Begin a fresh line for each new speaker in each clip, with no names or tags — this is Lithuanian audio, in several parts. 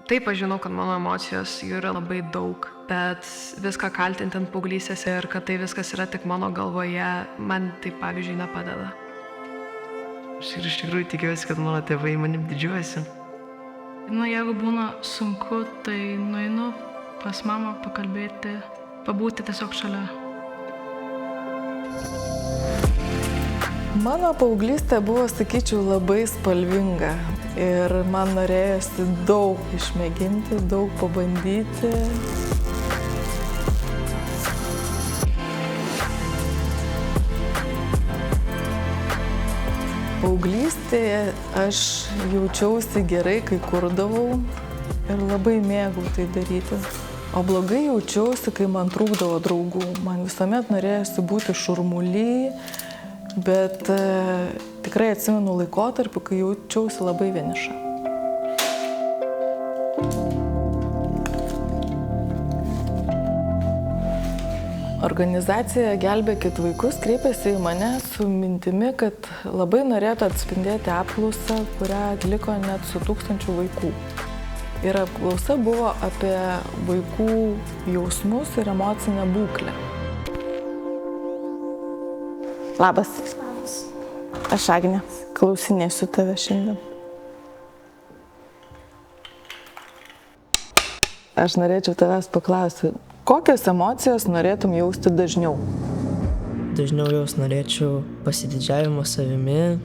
Taip, aš žinau, kad mano emocijos jų yra labai daug, bet viską kaltinti ant paauglystės ir kad tai viskas yra tik mano galvoje, man tai pavyzdžiui nepadeda.
Aš ir iš tikrųjų tikiuosi, kad mano tėvai manim didžiuojasi.
Jeigu būna sunku, tai nueinu pas mamą pakalbėti, pabūti tiesiog šalia.
Mano paauglystė buvo, sakyčiau, labai spalvinga ir man norėjosi daug išmėginti, daug pabandyti. Paauglystėje aš jaučiausi gerai, kai kurdavau ir labai mėgau tai daryti. O blogai jaučiausi, kai man trūkdavo draugų. Man visuomet norėjosi būti šurmuly, bet tikrai atsimenu laikotarpį, kai jaučiausi labai vieniša. Organizacija Gelbėkit vaikus kreipėsi į mane su mintimi, kad labai norėtų atspindėti apklausą, kurią atliko net su 1000 vaikų. Ir apklausa buvo apie vaikų jausmus ir emocinę būklę. Labas. Aš Agnė. Klausinėsiu tave šiandien. Aš norėčiau tavęs paklausti, kokias emocijas norėtum jausti dažniau?
Dažniau jaus norėčiau pasididžiavimo savimi,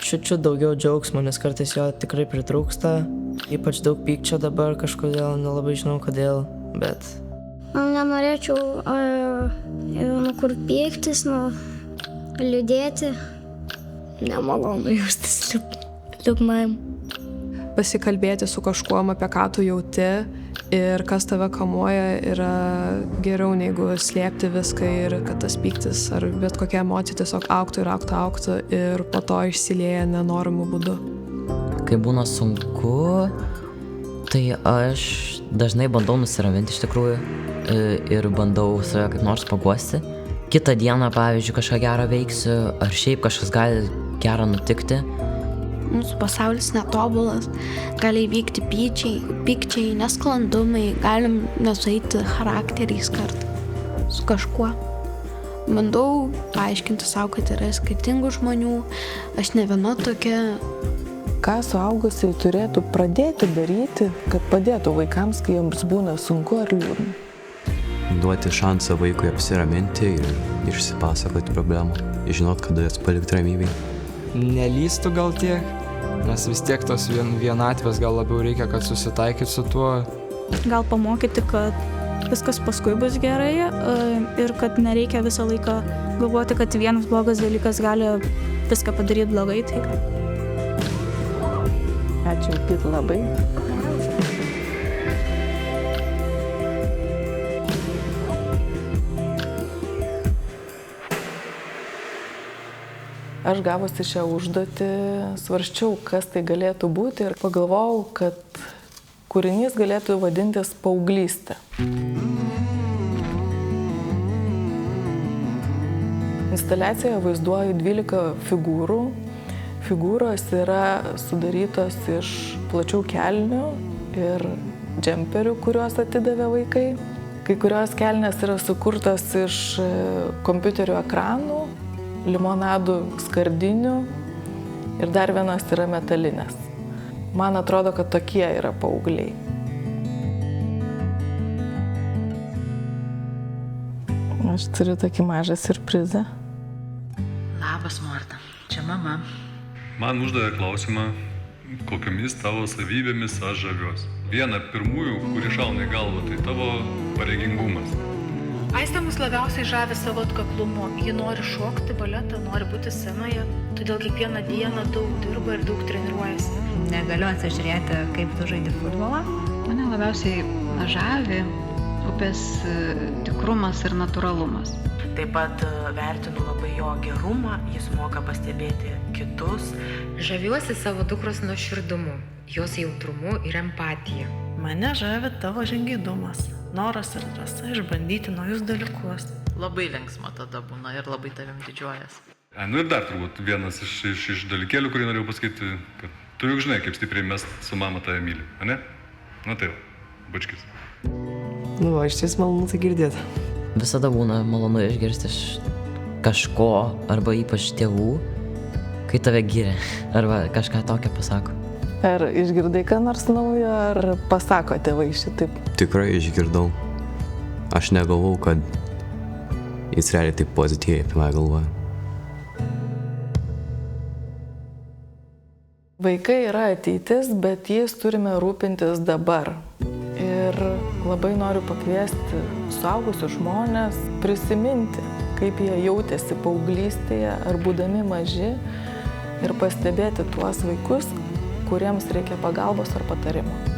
šiučiu daugiau džiaugsmo, nes kartais jo tikrai pritrūksta. Ypač daug pykčio dabar kažkodėl, nelabai žinau kodėl, bet...
Nenorėčiau kur pyktis, liūdėti.
Nemalonu jaustis liūdnam.
Pasikalbėti su kažkuom, apie ką tu jauti ir kas tave kamuoja, yra geriau negu slėpti viską ir kad tas pyktis ar bet kokia emocija tiesiog augtų ir po to išsilieja nenorimų būdu.
Kai būna sunku, tai aš dažnai bandau nusiraminti iš tikrųjų ir bandau save kaip nors paguosti. Kitą dieną, pavyzdžiui, kažką gerą veiksiu, ar šiaip kažkas gali gerą nutikti.
Mūsų pasaulis netobulas, gali įvykti pykčiai, nesklandumai, galim nesueiti charakteriais kartu su kažkuo. Bandau paaiškinti savo, kad yra skirtingų žmonių, aš ne viena tokia.
Ką suaugusiai turėtų pradėti daryti, kad padėtų vaikams, kai jiems būna sunku ar liūdna?
Duoti šansą vaikui apsiraminti ir išsipasakoti problemą, žinot, kada jas palikti ramybėj.
Nelystų gal tiek, nes vis tiek tos vienatvės gal labiau reikia, kad susitaikyti su tuo.
Gal pamokyti, kad viskas paskui bus gerai ir kad nereikia visą laiką galvoti, kad vienas blogas dalykas gali viską padaryti blogai.
Ačiū, Pit, labai. Aš gavusi šią užduotį, svarsčiau, kas tai galėtų būti ir pagalvojau, kad kūrinys galėtų vadintis Paauglystė. Instaliacijoje vaizduoju 12 figūrų. Figūros yra sudarytos iš plačių kelnių ir džemperių, kuriuos atidavė vaikai. Kai kurios kelnės yra sukurtos iš kompiuterių ekranų, limonadų skardinių ir dar vienas yra metalinės. Man atrodo, kad tokie yra paaugliai. Aš turiu tokį mažą siurprizą.
Labas, Morta. Čia mama.
Man uždavė klausimą, kokiamis tavo savybėmis aš žaviuosi. Viena pirmųjų, kuri šauna į galvą, tai tavo pareigingumas.
Aistė mus labiausiai žavi savo atkaklumu. Ji nori šokti baletą, nori būti scenoje, todėl kiekvieną dieną daug dirba ir daug treniruojasi.
Negaliu atsižiūrėti, kaip tu žaidi futbolą. Mane labiausiai žavi upės tikrumas ir natūralumas.
Taip pat vertinu labai jo gerumą, jis moka pastebėti kitus.
Žaviuosi savo dukros nuoširdumu, jos jautrumu ir empatija.
Mane žavi tavo žingeidumas, noras ir drąsa išbandyti naujus dalykus.
Labai linksma tada būna ir labai tavim didžiuojas.
Ir dar turbūt vienas iš dalykėlių, kurį norėjau pasakyti, kad tu juk žinai, kaip stipriai mes su mama tave myli, ane? Na tai, bučkis.
Nu, iš ties malonu tai girdėti.
Visada būna malonu išgirsti iš kažko, arba ypač tėvų, kai tave giria, arba kažką tokio pasako.
Ar išgirdai ką nors naujo, ar pasako tėvai šitaip?
Tikrai išgirdau. Aš negalvau, kad jis realiai taip pozityviai apie mane galvoja.
Vaikai yra ateitis, bet jais turime rūpintis dabar. Ir labai noriu pakviesti suaugusius žmonės prisiminti, kaip jie jautėsi paauglystėje ar būdami maži ir pastebėti tuos vaikus, kuriems reikia pagalbos ar patarimo.